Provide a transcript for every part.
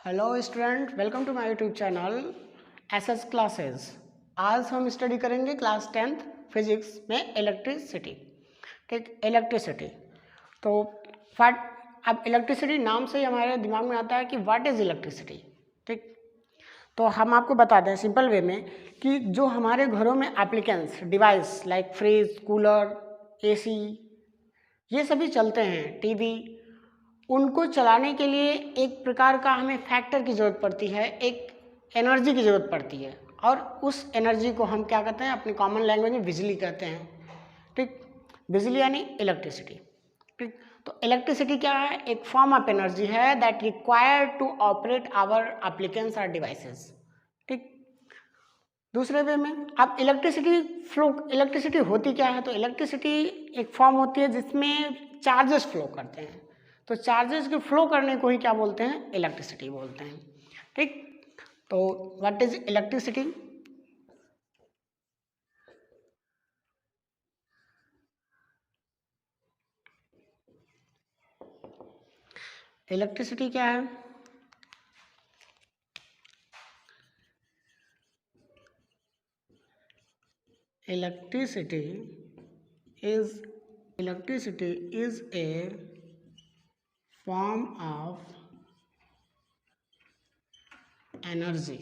Hello student, welcome to my YouTube channel SS classes. आज हम study करेंगे class 10th physics में electricity. ठीक, इलेक्ट्रिसिटी तो व्हाट, अब इलेक्ट्रिसिटी नाम से ही हमारे दिमाग में आता है कि व्हाट इज़ इलेक्ट्रिसिटी। ठीक, तो हम आपको बता दें सिंपल वे में कि जो हमारे घरों में appliances device like fridge, cooler, AC ये सभी चलते हैं, टीवी, उनको चलाने के लिए एक प्रकार का हमें फैक्टर की ज़रूरत पड़ती है, एक एनर्जी की ज़रूरत पड़ती है, और उस एनर्जी को हम क्या कहते हैं, अपनी कॉमन लैंग्वेज में बिजली कहते हैं। ठीक, बिजली यानी इलेक्ट्रिसिटी। ठीक, तो इलेक्ट्रिसिटी क्या है? एक फॉर्म ऑफ एनर्जी है that required to operate our appliances और डिवाइसेस। ठीक, दूसरे वे में अब इलेक्ट्रिसिटी होती क्या है? तो इलेक्ट्रिसिटी एक फॉर्म होती है जिसमें चार्जेस फ्लो करते हैं। तो चार्जेस के फ्लो करने को ही क्या बोलते हैं? इलेक्ट्रिसिटी बोलते हैं। ठीक, तो व्हाट इज इलेक्ट्रिसिटी? इलेक्ट्रिसिटी क्या है? Electricity is a form of energy.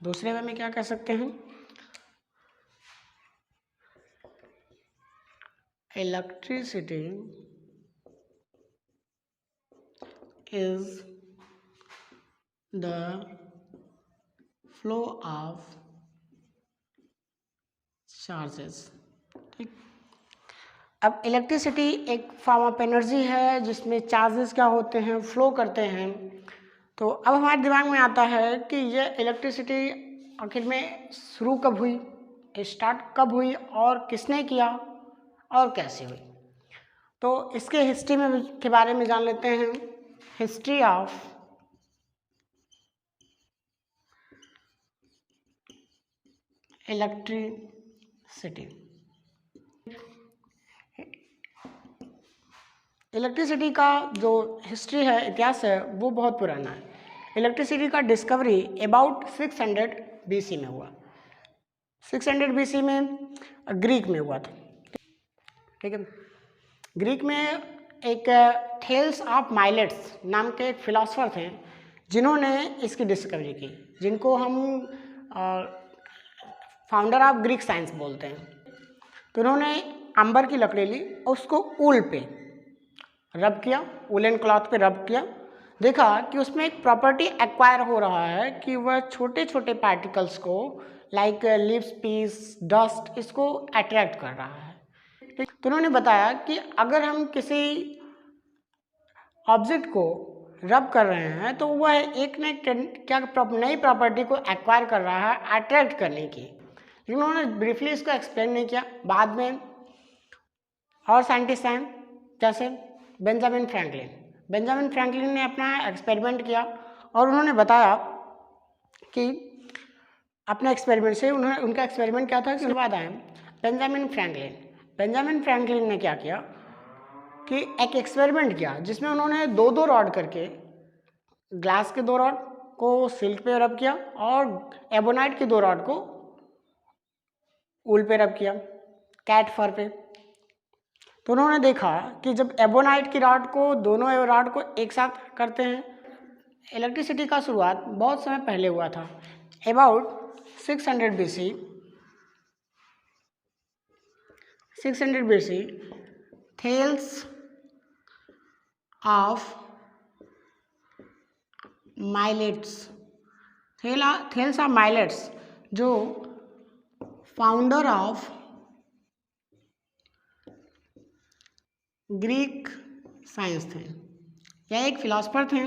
दूसरे वे में क्या कह सकते हैं? Electricity is the flow of charges। ठीक, अब इलेक्ट्रिसिटी एक फॉर्म ऑफ एनर्जी है जिसमें चार्जेस क्या होते हैं? फ्लो करते हैं। तो अब हमारे दिमाग में आता है कि ये इलेक्ट्रिसिटी आखिर में शुरू कब हुई, स्टार्ट कब हुई, और किसने किया और कैसे हुई। तो इसके हिस्ट्री में के बारे में जान लेते हैं। History of electricity. इलेक्ट्रिसिटी का जो हिस्ट्री है, इतिहास है, वो बहुत पुराना है। इलेक्ट्रिसिटी का डिस्कवरी अबाउट 600 BC में हुआ। 600 BC में ग्रीक में हुआ था। ठीक है, ग्रीक में एक थेल्स ऑफ माइलेट्स नाम के एक फिलोसफर थे जिन्होंने इसकी डिस्कवरी की, जिनको हम फाउंडर ऑफ ग्रीक साइंस बोलते हैं। तो उन्होंने अंबर की लकड़ी ली, उसको ऊल पे रब किया, वुलन क्लॉथ पे रब किया, देखा कि उसमें एक प्रॉपर्टी एक्वायर हो रहा है कि वह छोटे छोटे पार्टिकल्स को लाइक लिप्स, पीस, डस्ट, इसको अट्रैक्ट कर रहा है। तो उन्होंने बताया कि अगर हम किसी ऑब्जेक्ट को रब कर रहे हैं तो वह एक न क्या नई प्रॉपर्टी को एक्वायर कर रहा है अट्रैक्ट करने की। लेकिन उन्होंने ब्रीफली इसको एक्सप्लेन नहीं किया। बाद में और साइंटिस्ट हैं जैसे बेंजामिन फ्रैंकलिन ने अपना एक्सपेरिमेंट किया और उन्होंने बताया कि अपने एक्सपेरिमेंट से उनका एक्सपेरिमेंट क्या था कि उसके बाद आए बेंजामिन फ्रैंकलिन ने क्या किया कि एक एक्सपेरिमेंट किया जिसमें उन्होंने दो रॉड करके ग्लास के 2 रॉड को सिल्क पे रब किया और एबोनाइट के 2 रॉड को ऊल पे रब किया, कैट फर पे। तो उन्होंने देखा कि जब एबोनाइट की रॉड को, दोनों रॉड को एक साथ करते हैं, इलेक्ट्रिसिटी का शुरुआत बहुत समय पहले हुआ था, about 600 BC। Thales of millets जो फाउंडर ऑफ ग्रीक साइंस थे, यह एक फिलोसफर थे।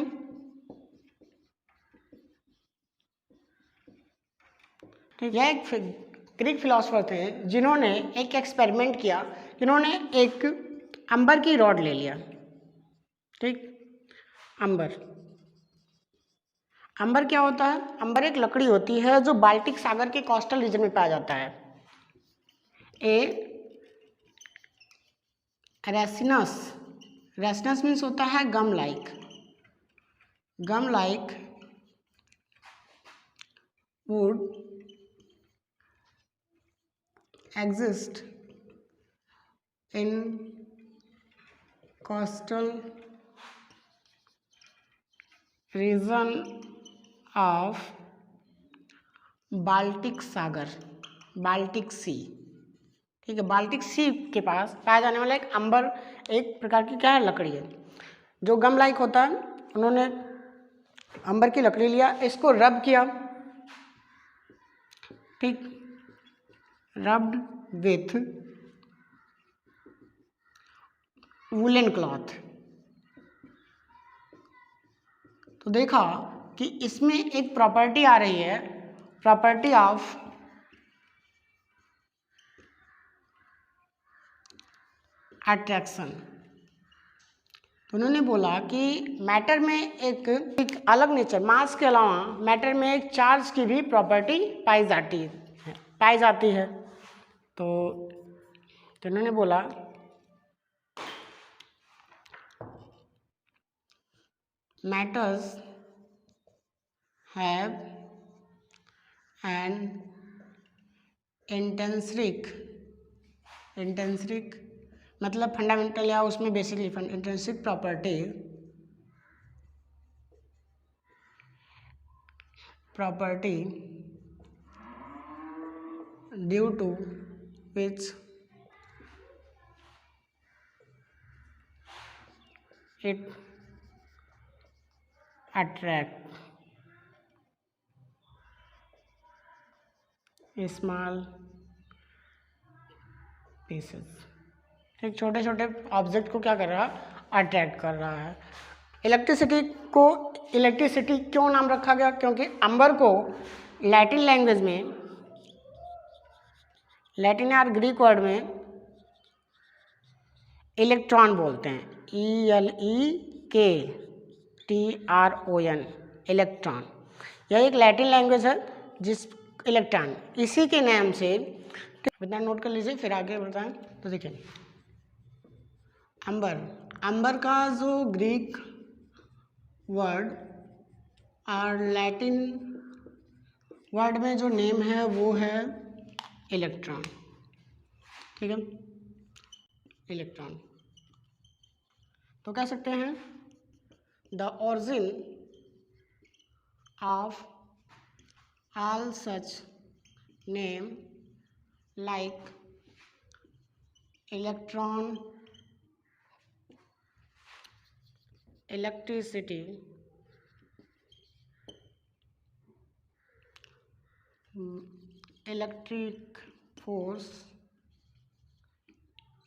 यह एक ग्रीक फिलोसफर थे जिन्होंने एक एक्सपेरिमेंट किया। जिन्होंने एक अंबर की रॉड ले लिया। ठीक, अंबर क्या होता है? अंबर एक लकड़ी होती है जो बाल्टिक सागर के कोस्टल रीजन में पाया जाता है। रेसिनस मीन्स होता है gum like would exist in coastal region of Baltic सागर, बाल्टिक सी। ठीक है, बाल्टिक सी के पास पाया जाने वाला एक अंबर एक प्रकार की क्या है, लकड़ी है जो गम लाइक होता है। उन्होंने अंबर की लकड़ी लिया, इसको रब किया, ठीक, रब्ड विथ वुलन क्लॉथ। तो देखा कि इसमें एक प्रॉपर्टी आ रही है, प्रॉपर्टी ऑफ अट्रैक्शन। तो उन्होंने बोला कि मैटर में एक अलग नेचर, मास के अलावा मैटर में एक चार्ज की भी प्रॉपर्टी पाई जाती है। तो उन्होंने बोला मैटर्स हैव एन इंटेंसिक मतलब फंडामेंटल या उसमें basically intrinsic property due to which it attract small pieces. एक छोटे छोटे ऑब्जेक्ट को क्या कर रहा है, अट्रैक्ट कर रहा है। इलेक्ट्रिसिटी क्यों नाम रखा गया, क्योंकि अंबर को लैटिन लैंग्वेज में, लैटिन और ग्रीक वर्ड में इलेक्ट्रॉन बोलते हैं, ELEKTRON, इलेक्ट्रॉन। यह एक लैटिन लैंग्वेज है जिस इलेक्ट्रॉन, इसी के नाम से, इतना नोट कर लीजिए फिर आगे बताएं। तो देखिए अंबर का जो ग्रीक वर्ड और लैटिन वर्ड में जो नेम है वो है इलेक्ट्रॉन। ठीक है, इलेक्ट्रॉन। तो कह सकते हैं the origin of all such name like electron, electricity, electric force,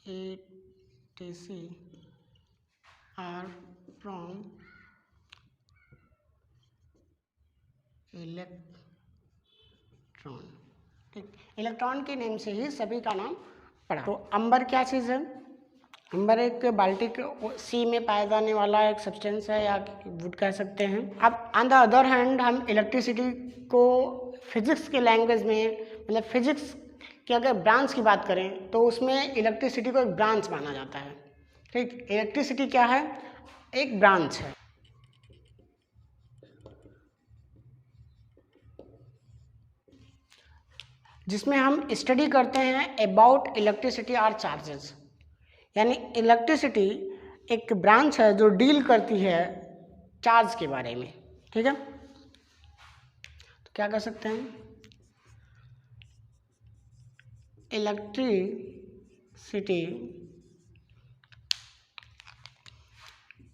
etc. are from electron. ठीक, इलेक्ट्रॉन के नेम से ही सभी का नाम पड़ा। तो अंबर क्या चीज़ है, अंबर एक बाल्टिक सी में पाया जाने वाला एक सब्सटेंस है या वुड कह सकते हैं। अब ऑन द अदर हैंड हम इलेक्ट्रिसिटी को फिजिक्स के लैंग्वेज में, मतलब फिजिक्स की अगर ब्रांच की बात करें तो उसमें इलेक्ट्रिसिटी को एक ब्रांच माना जाता है। ठीक, इलेक्ट्रिसिटी क्या है, एक ब्रांच है। जिसमें हम स्टडी करते हैं अबाउट इलेक्ट्रिसिटी और चार्जेस, यानी इलेक्ट्रिसिटी एक ब्रांच है जो डील करती है चार्ज के बारे में। ठीक है, तो क्या कर सकते हैं, electricity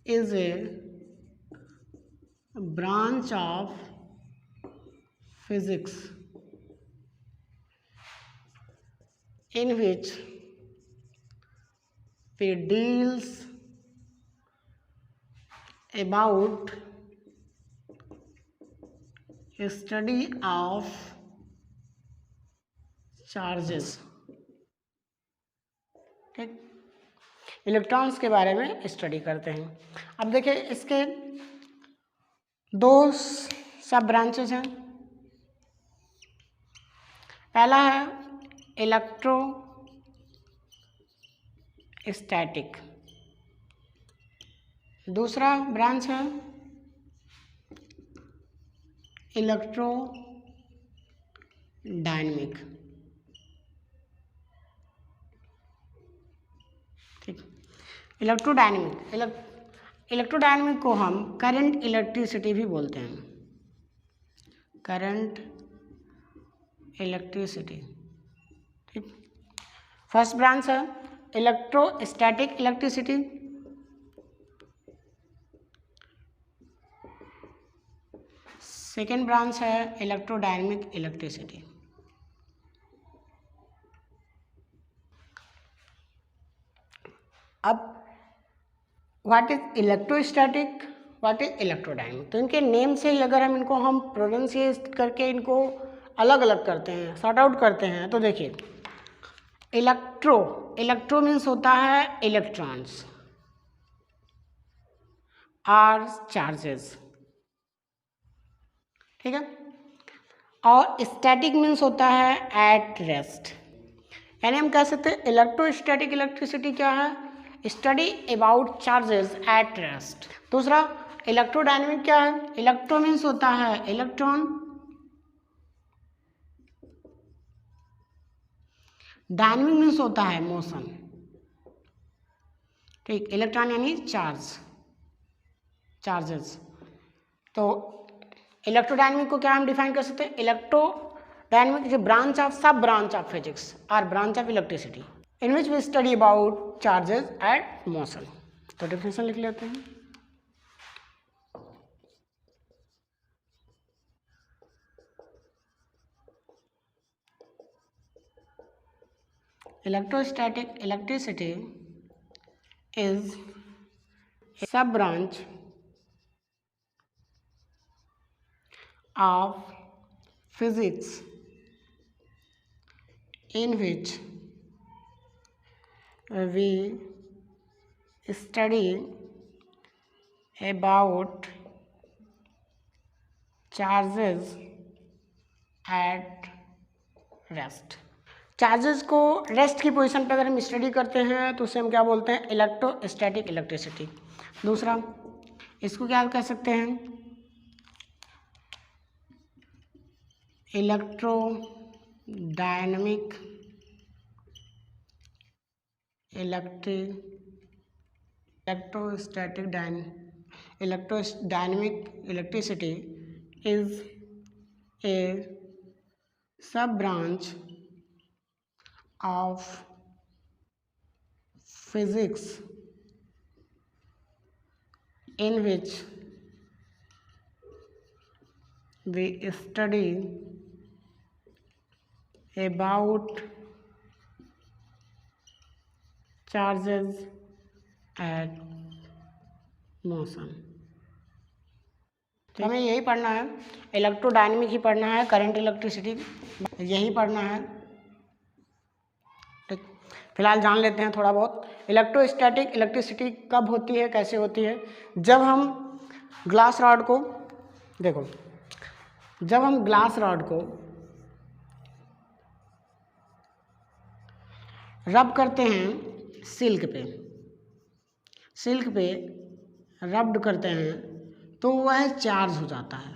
is a branch of physics in which we deals about study of charges। ठीक, इलेक्ट्रॉन्स के बारे में स्टडी करते हैं। अब देखिए इसके दो सब ब्रांचेस हैं। पहला है इलेक्ट्रोस्टैटिक, दूसरा ब्रांच है इलेक्ट्रोमैग्नेटिक। डायनेमिक, ठीक। इलेक्ट्रोडायनेमिक को हम करंट इलेक्ट्रिसिटी भी बोलते हैं, करंट इलेक्ट्रिसिटी, ठीक। फर्स्ट ब्रांच है इलेक्ट्रोस्टैटिक इलेक्ट्रिसिटी, सेकेंड ब्रांच है इलेक्ट्रोडायनेमिक इलेक्ट्रिसिटी। अब what is electrostatic, what is electrodynamic, तो इनके नेम से ही अगर हम प्रोनाउंसिएट करके इनको अलग अलग करते हैं, सॉर्ट आउट करते हैं, तो देखिए इलेक्ट्रो मीन्स होता है इलेक्ट्रॉन्स आर चार्जेस, ठीक है। और स्टैटिक मीन्स होता है एट रेस्ट, यानी हम कह सकते हैं इलेक्ट्रोस्टैटिक इलेक्ट्रिसिटी क्या है, study about charges at rest. दूसरा इलेक्ट्रोडायनेमिक क्या है, इलेक्ट्रो मीन्स होता है इलेक्ट्रॉन, डायनेमिक मीन्स होता है मोशन, ठीक। इलेक्ट्रॉन यानी चार्जेस। तो इलेक्ट्रोडायनेमिक को क्या हम डिफाइन कर सकते हैं, electrodynamic is branch of sub branch of physics और branch of electricity in which we study about charges at motion. तो डेफिनेशन लिख लेते हैं, electrostatic electricity is a sub branch of physics in which we study about charges at rest। Charges को rest की position पे अगर हम study करते हैं तो उसे हम क्या बोलते हैं, इलेक्ट्रोस्टैटिक इलेक्ट्रिसिटी। दूसरा इसको क्या कह सकते हैं, electrodynamic electrodynamic electricity is a सब branch of physics in which we study about charges at motion। तो हमें यही पढ़ना है, इलेक्ट्रोडायनेमिक ही पढ़ना है, करंट इलेक्ट्रिसिटी यही पढ़ना है, ठीक। फिलहाल जान लेते हैं थोड़ा बहुत इलेक्ट्रोस्टैटिक इलेक्ट्रिसिटी कब होती है, कैसे होती है। जब हम ग्लास रॉड को देखो, जब हम ग्लास रॉड को रब करते हैं सिल्क पे रब्ड करते हैं तो वह चार्ज हो जाता है,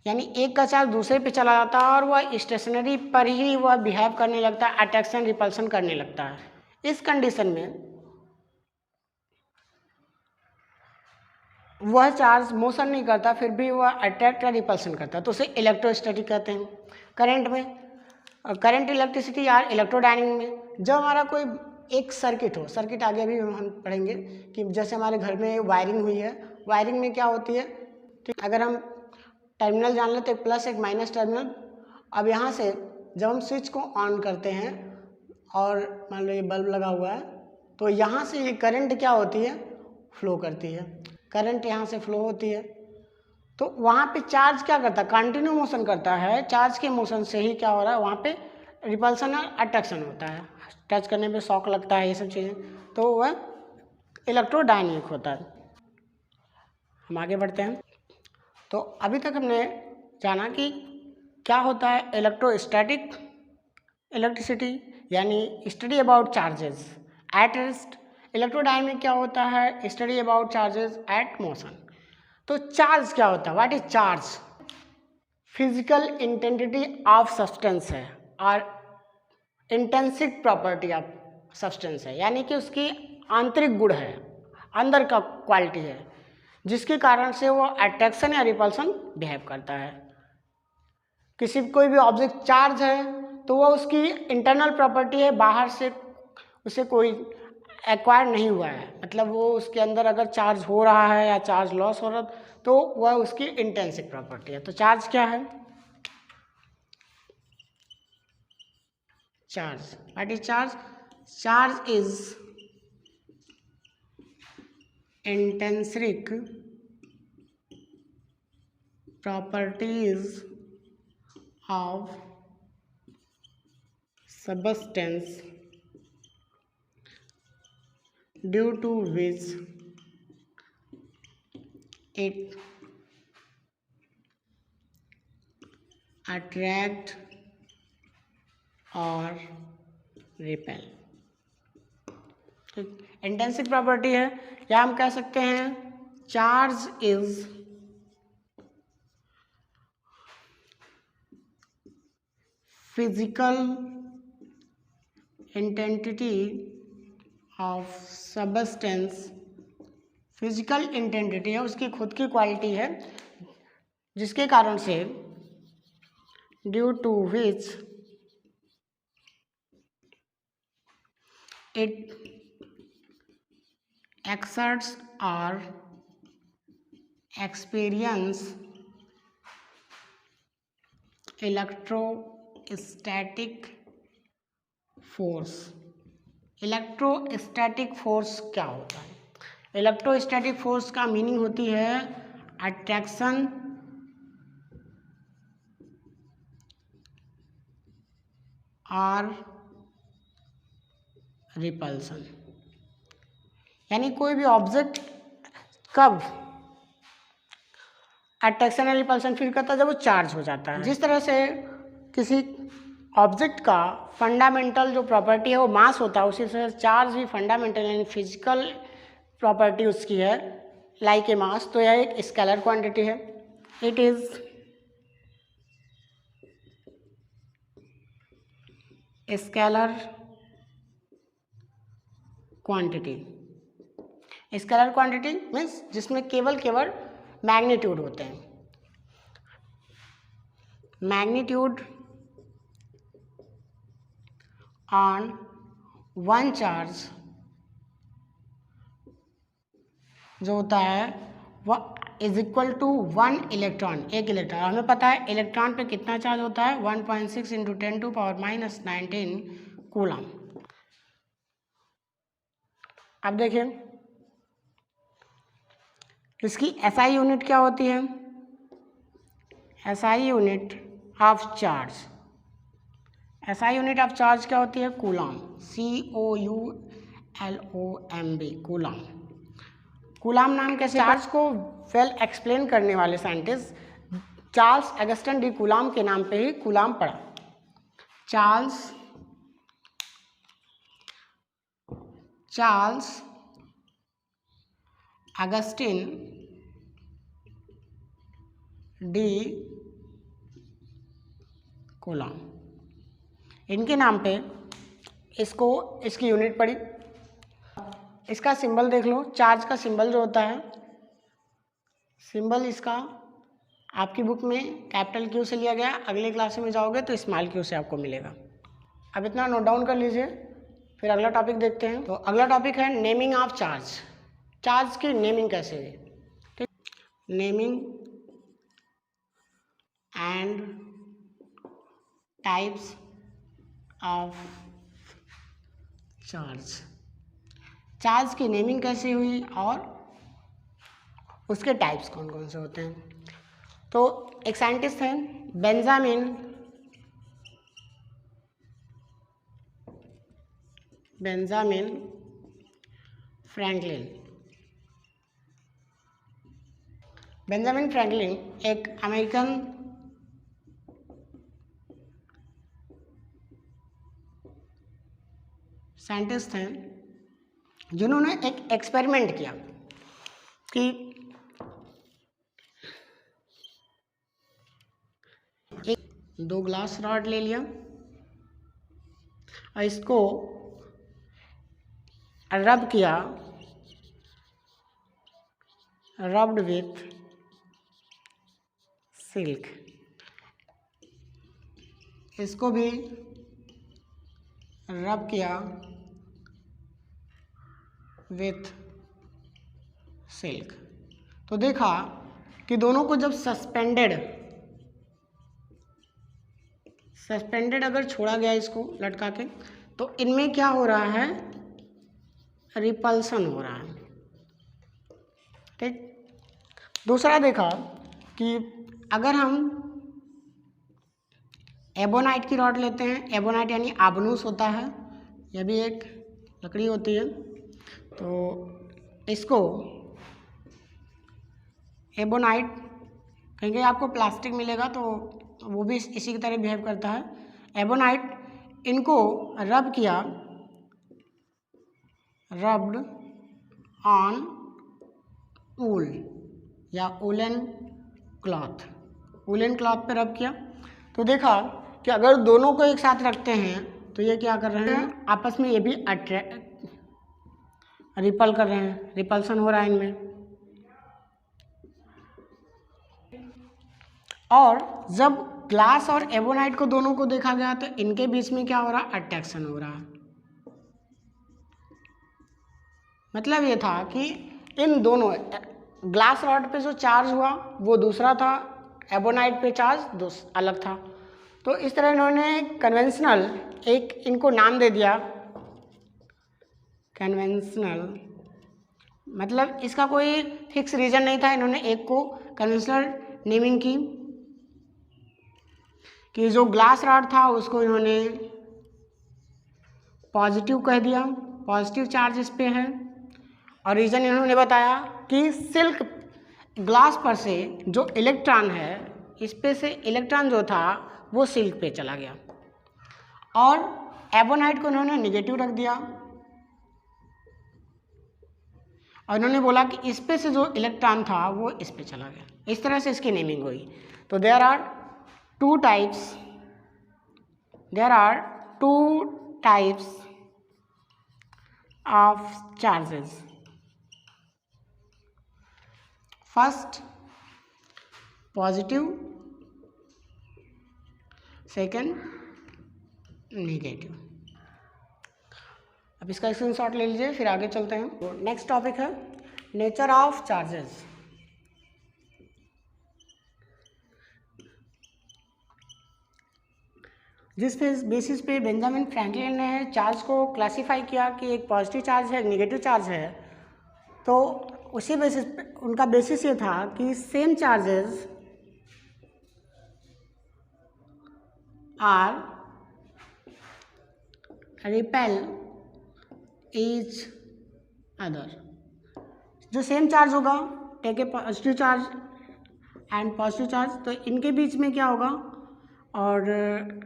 यानी एक का चार्ज दूसरे पे चला जाता है और वह स्टेशनरी पर ही वह बिहेव करने लगता है, अट्रैक्शन रिपल्सन करने लगता है। इस कंडीशन में वह चार्ज मोशन नहीं करता, फिर भी वह अट्रैक्ट या रिपल्सन करता है, तो उसे इलेक्ट्रोस्टैटिक कहते हैं। करंट इलेक्ट्रिसिटी या इलेक्ट्रोडायनेमिक में जब हमारा कोई एक सर्किट हो, सर्किट आगे भी हम पढ़ेंगे कि जैसे हमारे घर में वायरिंग हुई है, वायरिंग में क्या होती है, ठीक। अगर हम टर्मिनल जान लेते एक प्लस एक माइनस टर्मिनल। अब यहाँ से जब हम स्विच को ऑन करते हैं और मान लो ये बल्ब लगा हुआ है, तो यहाँ से ये करंट क्या होती है, फ्लो करती है, करंट यहाँ से फ्लो होती है। तो वहाँ पे चार्ज क्या करता है, कंटिन्यू मोशन करता है, चार्ज के मोशन से ही क्या हो रहा है, वहाँ पे रिपल्सन और अट्रैक्शन होता है, टच करने पे शॉक लगता है, ये सब चीज़ें, तो वह इलेक्ट्रोडायनेमिक होता है। हम आगे बढ़ते हैं। तो अभी तक हमने जाना कि क्या होता है इलेक्ट्रोस्टैटिक इलेक्ट्रिसिटी, यानी study about charges at rest. Electrodynamic क्या होता है, study about charges at motion. तो चार्ज क्या होता है, what is charge. Physical intensity of substance है और इंटेंसिक प्रॉपर्टी ऑफ सब्सटेंस है, यानी कि उसकी आंतरिक गुण है, अंदर का क्वालिटी है, जिसके कारण से वो अट्रैक्शन या रिपल्सन बिहेव करता है। किसी कोई भी ऑब्जेक्ट चार्ज है तो वो उसकी इंटरनल प्रॉपर्टी है, बाहर से उसे कोई एक्वायर नहीं हुआ है, मतलब वो उसके अंदर अगर चार्ज हो रहा है या चार्ज लॉस हो रहा है तो वह उसकी इंटेंसिक प्रॉपर्टी है। तो चार्ज क्या है? Charge, what is charge? Charge is intrinsic properties of substance due to which it attract or repel। Intrinsic property है, या हम कह सकते हैं charge is physical intensity of substance. Physical intensity है, उसकी खुद की क्वालिटी है, जिसके कारण से due to which it exerts or experience electrostatic force. Electrostatic force क्या होता है? इलेक्ट्रोस्टैटिक फोर्स का मीनिंग होती है अट्रैक्शन और रिपल्सन, यानी कोई भी ऑब्जेक्ट कब अट्रैक्शन या रिपल्सन फील करता है? जब वो चार्ज हो जाता है। जिस तरह से किसी ऑब्जेक्ट का फंडामेंटल जो प्रॉपर्टी है वो मास होता है, उसी तरह चार्ज भी फंडामेंटल यानी फिजिकल प्रॉपर्टी उसकी है लाइक ए मास। तो यह एक स्केलर क्वांटिटी है। It is scalar quantity. Scalar quantity means जिसमें केवल मैग्नीट्यूड होते हैं। मैग्नीट्यूड ऑन वन चार्ज जो होता है वह इज इक्वल टू 1 इलेक्ट्रॉन, एक इलेक्ट्रॉन। हमें पता है इलेक्ट्रॉन पे कितना चार्ज होता है? 1.6 इंटू 10⁻⁻19 कूलम। अब देखिए इसकी एसआई यूनिट क्या होती है? SI unit of charge, SI unit of charge क्या होती है? Coulomb, COULOMB, coulomb. कूलम नाम के चार्ज को वेल एक्सप्लेन करने वाले scientist Charles Augustine D coulomb के नाम पे ही कूलम पड़ा। चार्ल्स अगस्टिन डी कूलम, इनके नाम पे इसकी यूनिट पड़ी। इसका सिंबल देख लो, चार्ज का सिंबल जो होता है, सिंबल इसका आपकी बुक में कैपिटल क्यू से लिया गया, अगले क्लास में जाओगे तो स्मॉल क्यू से आपको मिलेगा। अब इतना नोट डाउन कर लीजिए, फिर अगला टॉपिक देखते हैं। तो अगला टॉपिक है नेमिंग ऑफ चार्ज। चार्ज की नेमिंग कैसे है? ठीक, naming and types of charge. Charge की नेमिंग कैसे हुई और उसके टाइप्स कौन कौन से होते हैं? तो एक साइंटिस्ट हैं बेंजामिन फ्रैंकलिन। बेंजामिन फ्रैंकलिन एक अमेरिकन साइंटिस्ट हैं जिन्होंने एक एक्सपेरिमेंट किया कि 2 ग्लास रॉड ले लिया और इसको रब किया, रब्ड विथ सिल्क। इसको भी रब किया विथ सिल्क। तो देखा कि दोनों को जब सस्पेंडेड अगर छोड़ा गया इसको लटका के, तो इनमें क्या हो रहा है, रिपल्सन हो रहा है। ठीक। दूसरा देखा कि अगर हम एबोनाइट की रॉड लेते हैं, एबोनाइट यानी आबनूस होता है, यह भी एक लकड़ी होती है, तो इसको एबोनाइट कहीं आपको प्लास्टिक मिलेगा तो वो भी इसी की तरह बिहेव करता है। एबोनाइट इनको रब किया, रब्ड ऑन वूल या वूलन क्लॉथ पे रब किया। तो देखा कि अगर दोनों को एक साथ रखते हैं तो ये क्या कर रहे हैं, आपस में ये भी रिपल कर रहे हैं, रिपल्सन हो रहा है इनमें। और जब ग्लास और एबोनाइट को दोनों को देखा गया तो इनके बीच में क्या हो रहा, अट्रैक्शन हो रहा है। मतलब ये था कि इन दोनों ग्लास रॉड पे जो चार्ज हुआ वो दूसरा था, एबोनाइट पे चार्ज अलग था। तो इस तरह इन्होंने कन्वेंशनल एक इनको नाम दे दिया, कन्वेंशनल, मतलब इसका कोई फिक्स रीजन नहीं था, इन्होंने एक को कन्वेंशनल नेमिंग की कि जो ग्लास रॉड था उसको इन्होंने पॉजिटिव कह दिया, पॉजिटिव चार्ज इस पे है। और रीज़न इन्होंने बताया कि सिल्क ग्लास पर से जो इलेक्ट्रॉन है, इस पे से इलेक्ट्रॉन जो था वो सिल्क पे चला गया, और एबोनाइट को इन्होंने नेगेटिव रख दिया, और इन्होंने बोला कि इस पे से जो इलेक्ट्रॉन था वो इस पे चला गया। इस तरह से इसकी नेमिंग हुई। तो there are two types of charges. First positive, second negative. अब इसका स्क्रीनशॉट ले लीजिए, फिर आगे चलते हैं। नेक्स्ट टॉपिक है नेचर ऑफ चार्जेस। जिस बेसिस पे बेंजामिन फ्रैंकलिन ने चार्ज को क्लासीफाई किया कि एक पॉजिटिव चार्ज है, एक नेगेटिव चार्ज है, तो उसी बेसिस पे उनका बेसिस ये था कि same charges are repel each other. जो सेम चार्ज होगा, take a positive charge and positive charge, तो इनके बीच में क्या होगा, और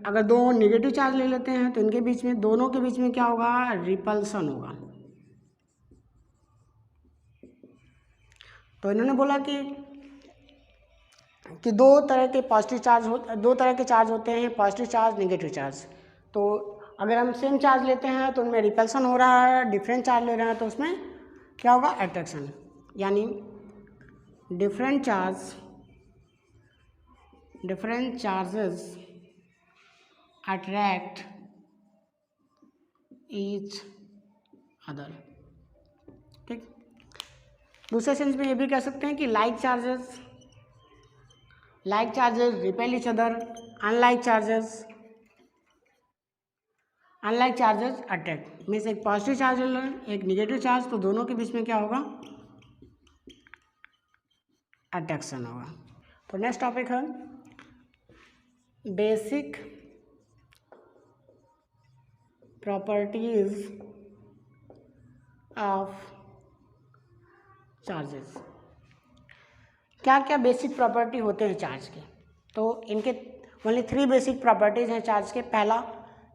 अगर दो नेगेटिव चार्ज ले लेते हैं तो इनके बीच में, दोनों के बीच में क्या होगा, रिपल्सन होगा। तो इन्होंने बोला कि दो तरह के चार्ज होते हैं, पॉजिटिव चार्ज, नेगेटिव चार्ज। तो अगर हम सेम चार्ज लेते हैं तो उनमें रिपल्सन हो रहा है, डिफरेंट चार्ज ले रहे हैं तो उसमें क्या होगा, अट्रैक्शन। यानी different charges attract each other. ठीक। दूसरे सेंस में ये भी कह सकते हैं कि like charges repel each other, unlike charges attract. Means एक पॉजिटिव चार्ज ले लें, एक निगेटिव चार्ज, तो दोनों के बीच में क्या होगा, अट्रैक्शन होगा। तो नेक्स्ट टॉपिक है बेसिक प्रॉपर्टीज ऑफ चार्जेस। क्या क्या बेसिक प्रॉपर्टी होते हैं चार्ज के? तो इनके ओनली 3 बेसिक प्रॉपर्टीज हैं चार्ज के। पहला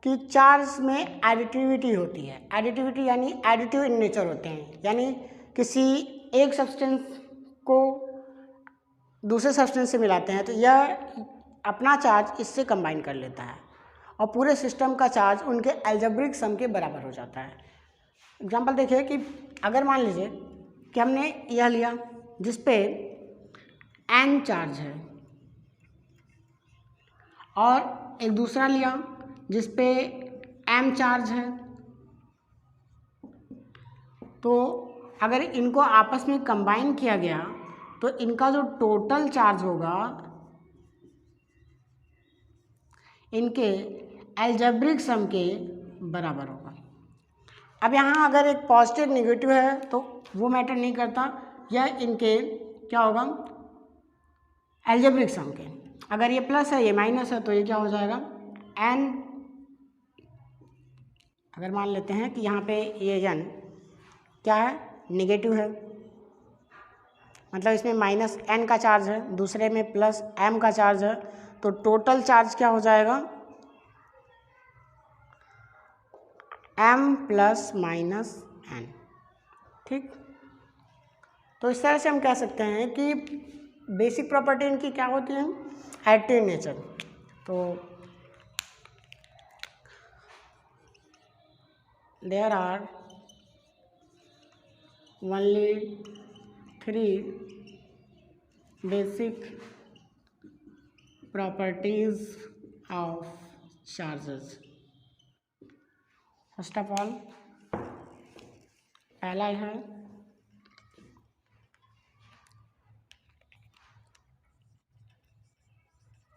कि चार्ज में एडिटिविटी होती है। एडिटिविटी यानी एडिटिव इन नेचर होते हैं, यानी किसी एक सब्सटेंस को दूसरे सब्सटेंस से मिलाते हैं तो यह अपना चार्ज इससे कंबाइन कर लेता है और पूरे सिस्टम का चार्ज उनके अलजेब्रिक सम के बराबर हो जाता है। एग्जाम्पल देखिए कि अगर मान लीजिए कि हमने यह लिया जिस पे n चार्ज है और एक दूसरा लिया जिस पे m चार्ज है, तो अगर इनको आपस में कंबाइन किया गया तो इनका जो टोटल चार्ज होगा इनके अलजेब्रिक सम के बराबर होगा। अब यहाँ अगर एक पॉजिटिव नेगेटिव है तो वो मैटर नहीं करता, यह इनके क्या होगा अलजेब्रिक सम के। अगर ये प्लस है ये माइनस है तो ये क्या हो जाएगा n। अगर मान लेते हैं कि यहाँ पे ये n क्या है नेगेटिव है, मतलब इसमें माइनस n का चार्ज है, दूसरे में प्लस m का चार्ज है, तो टोटल चार्ज क्या हो जाएगा m प्लस माइनस n। ठीक, तो इस तरह से हम कह सकते हैं कि बेसिक प्रॉपर्टी इनकी क्या होती है एडिटिव नेचर। तो there are only 3 basic properties of charges. First of all पहला है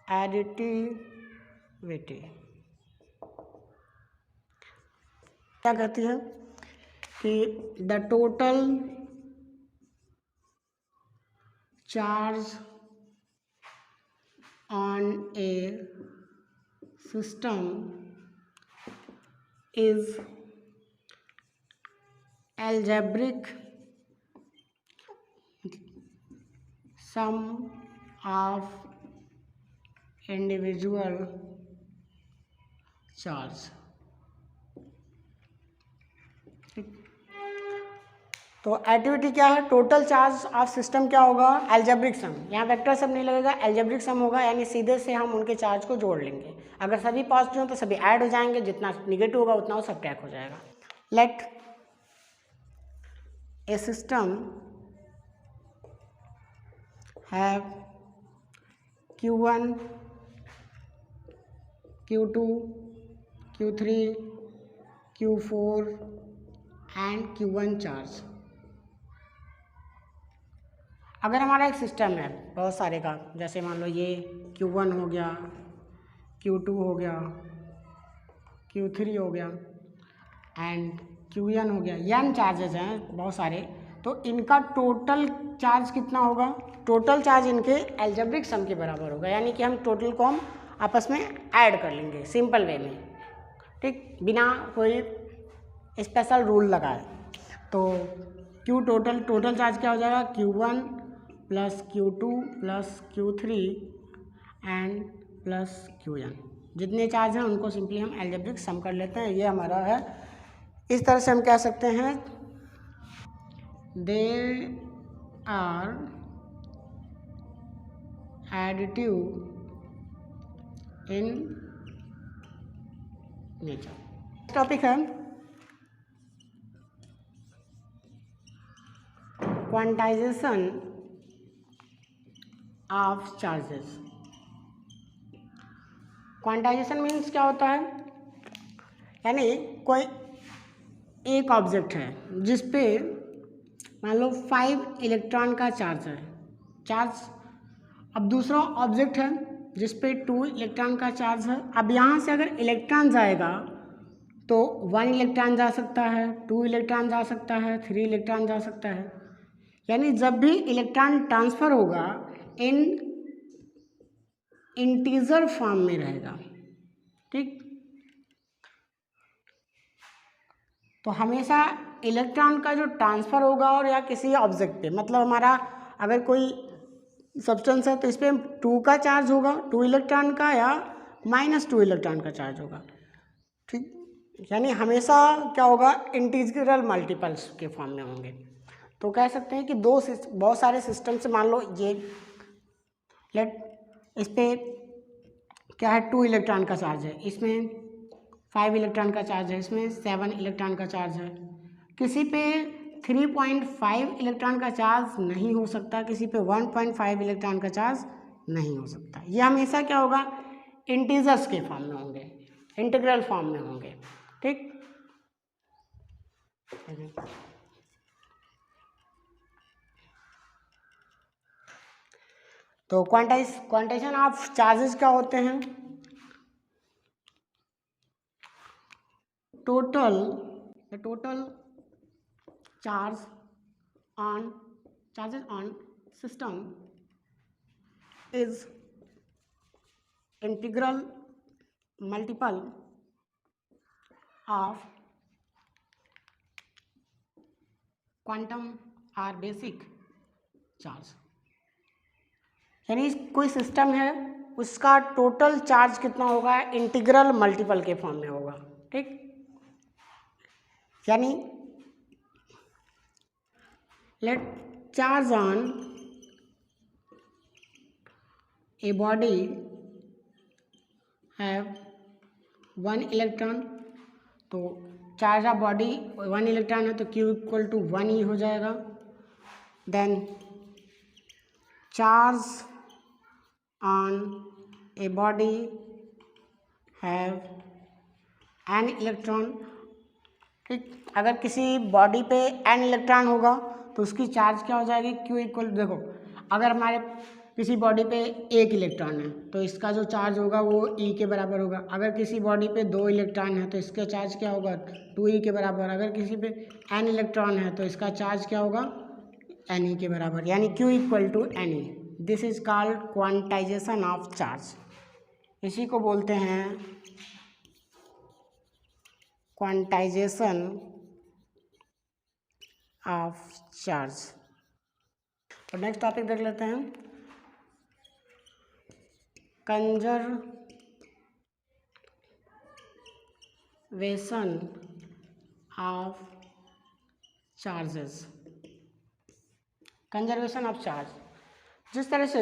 एडिटिविटी। क्या कहती है कि the total charge on a system is algebraic sum of individual charge। तो एडिटिविटी क्या है, टोटल चार्ज ऑफ सिस्टम क्या होगा अलजेब्रिक सम। यहाँ वेक्टर सम नहीं लगेगा, अलजेब्रिक सम होगा, यानी सीधे से हम उनके चार्ज को जोड़ लेंगे। अगर सभी पॉजिटिव हो तो सभी ऐड हो जाएंगे, जितना निगेटिव होगा उतना वो सबट्रैक्ट हो जाएगा। Let a system have q1 q2 q3 q4 and q1 charge. अगर हमारा एक सिस्टम है बहुत सारे का, जैसे मान लो ये q1 हो गया, q2 हो गया, q3 हो गया एंड qn हो गया, n चार्जेस हैं बहुत सारे, तो इनका टोटल चार्ज कितना होगा, टोटल चार्ज इनके अलजेब्रिक सम के बराबर होगा। यानी कि हम टोटल को हम आपस में ऐड कर लेंगे सिंपल वे में, ठीक, बिना कोई स्पेशल रूल लगाए। तो q टोटल चार्ज क्या हो जाएगा q1 plus q2 plus q3 and plus qn। जितने चार्ज हैं उनको सिंपली हम अलजेब्रिक सम कर लेते हैं, ये हमारा है। इस तरह से हम कह सकते हैं they are additive in nature. Topic है quantisation of charges. Quantisation means क्या होता है, यानी कोई एक ऑब्जेक्ट है जिस पे मान लो 5 इलेक्ट्रॉन का चार्ज है, अब दूसरा ऑब्जेक्ट है जिस पे 2 इलेक्ट्रॉन का चार्ज है। अब यहाँ से अगर इलेक्ट्रॉन जाएगा तो 1 इलेक्ट्रॉन जा सकता है, 2 इलेक्ट्रॉन जा सकता है, 3 इलेक्ट्रॉन जा सकता है। यानी जब भी इलेक्ट्रॉन ट्रांसफ़र होगा इन इंटीजर फॉर्म में रहेगा, ठीक। तो हमेशा इलेक्ट्रॉन का जो ट्रांसफ़र होगा और या किसी ऑब्जेक्ट पे, मतलब हमारा अगर कोई सब्सटेंस है तो इस पर 2 का चार्ज होगा, 2 इलेक्ट्रॉन का, या -2 इलेक्ट्रॉन का चार्ज होगा, ठीक। यानी हमेशा क्या होगा इंटीग्रल मल्टीपल्स के फॉर्म में होंगे। तो कह सकते हैं कि बहुत सारे सिस्टम से मान लो ये लेट इस पर क्या है, 2 इलेक्ट्रॉन का चार्ज है, इसमें 5 इलेक्ट्रॉन का चार्ज है, इसमें 7 इलेक्ट्रॉन का चार्ज है। किसी पे 3.5 इलेक्ट्रॉन का चार्ज नहीं हो सकता, किसी पे 1.5 इलेक्ट्रॉन का चार्ज नहीं हो सकता। ये हमेशा क्या होगा, इंटीजर्स के फॉर्म में होंगे, इंटीग्रल फॉर्म में होंगे, ठीक। तो क्वांटाइजेशन ऑफ चार्जेस क्या होते हैं, total charges on system is integral multiple of quantum और बेसिक चार्ज। यानी कोई सिस्टम है उसका टोटल चार्ज कितना होगा, इंटीग्रल मल्टीपल के फॉर्म में होगा, ठीक। यानी let charge on a body have 1 electron, तो चार्ज ऑफ बॉडी 1 इलेक्ट्रॉन है तो Q इक्वल टू 1 ही हो जाएगा। Then charge on a body have n electron, ठीक। अगर किसी बॉडी पे n इलेक्ट्रॉन होगा तो उसकी चार्ज क्या हो जाएगी, Q इक्वल, देखो अगर हमारे किसी बॉडी पे 1 इलेक्ट्रॉन है तो इसका जो चार्ज होगा वो E के बराबर होगा। अगर किसी बॉडी पे 2 इलेक्ट्रॉन है तो इसका चार्ज क्या होगा, 2E के बराबर। अगर किसी पे n इलेक्ट्रॉन है तो इसका चार्ज क्या होगा, Ne के बराबर, यानी Q equal to Ne। This is called quantization of charge, इसी को बोलते हैं क्वांटाइजेशन ऑफ चार्ज। तो नेक्स्ट टॉपिक देख लेते हैं, conservation of charges. Conservation of charge, जिस तरह से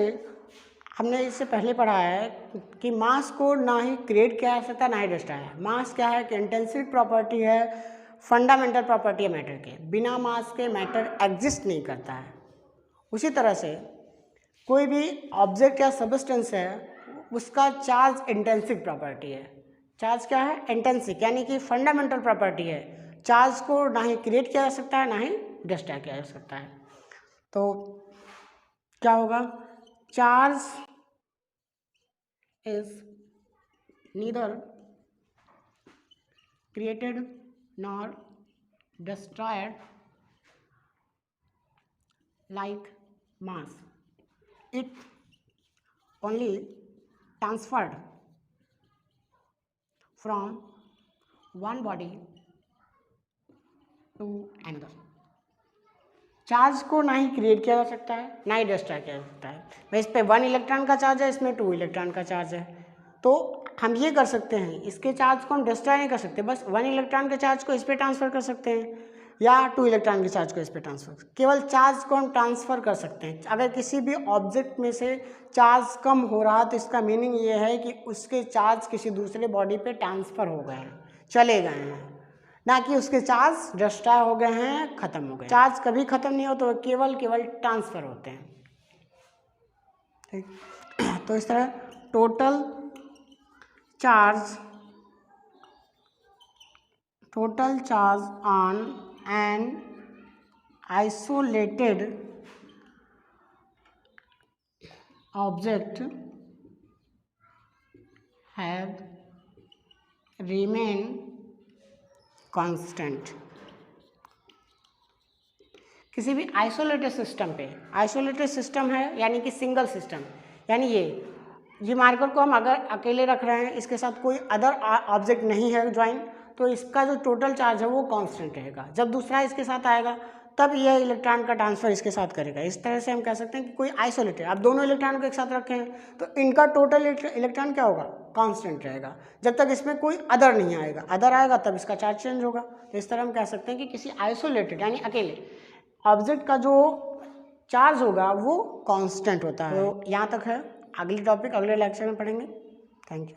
हमने इससे पहले पढ़ा है कि मास को ना ही क्रिएट किया जा सकता ना ही डिस्ट्रॉय है। मास क्या है कि इंटेंसिव प्रॉपर्टी है, फंडामेंटल प्रॉपर्टी है मैटर के, बिना मास के मैटर एग्जिस्ट नहीं करता है। उसी तरह से कोई भी ऑब्जेक्ट या सबस्टेंस है उसका चार्ज इंटेंसिव प्रॉपर्टी है। चार्ज क्या है, इंटेंसिव, यानी कि फंडामेंटल प्रॉपर्टी है। चार्ज को ना ही क्रिएट किया जा सकता है ना ही डिस्ट्रॉय किया जा सकता है। तो क्या होगा, charge is neither created nor destroyed like mass, it only transferred from one body to another। Charge को ना ही क्रिएट किया जा सकता है ना ही डिस्ट्रॉय किया जा सकता है। इस पे 1 इलेक्ट्रॉन का चार्ज है, इसमें 2 इलेक्ट्रॉन का चार्ज है, तो हम ये कर सकते हैं, इसके चार्ज को हम डिस्ट्रॉय नहीं कर सकते, बस 1 इलेक्ट्रॉन के चार्ज को इस पे ट्रांसफर कर सकते हैं या 2 इलेक्ट्रॉन के चार्ज को इस पे ट्रांसफर, केवल चार्ज को हम ट्रांसफ़र कर सकते हैं। अगर किसी भी ऑब्जेक्ट में से चार्ज कम हो रहा तो इसका मीनिंग ये है कि उसके चार्ज किसी दूसरे बॉडी पे ट्रांसफ़र हो गए हैं, चले गए हैं, ना कि उसके चार्ज डिस्ट्रॉय हो गए हैं, ख़त्म हो गए। चार्ज कभी ख़त्म नहीं होते, केवल ट्रांसफ़र होते हैं, ठीक। तो इस तरह total charge on an isolated object have remain constant। किसी भी आइसोलेटेड सिस्टम पे, आइसोलेटेड सिस्टम है यानी कि सिंगल सिस्टम, यानी ये मार्कर को हम अगर अकेले रख रहे हैं, इसके साथ कोई अदर ऑब्जेक्ट नहीं है ज्वाइन, तो इसका जो टोटल चार्ज है वो कांस्टेंट रहेगा। जब दूसरा इसके साथ आएगा तब यह इलेक्ट्रॉन का ट्रांसफर इसके साथ करेगा। इस तरह से हम कह सकते हैं कि कोई आइसोलेटेड, आप दोनों इलेक्ट्रॉन को एक साथ रखे हैं तो इनका टोटल इलेक्ट्रॉन क्या होगा, कांस्टेंट रहेगा, जब तक इसमें कोई अदर नहीं आएगा। अदर आएगा तब इसका चार्ज चेंज होगा। तो इस तरह हम कह सकते हैं कि किसी आइसोलेटेड यानी अकेले ऑब्जेक्ट का जो चार्ज होगा वो कांस्टेंट होता है। तो यहाँ तक है, अगली टॉपिक अगले लेक्चर में पढ़ेंगे। Thank you.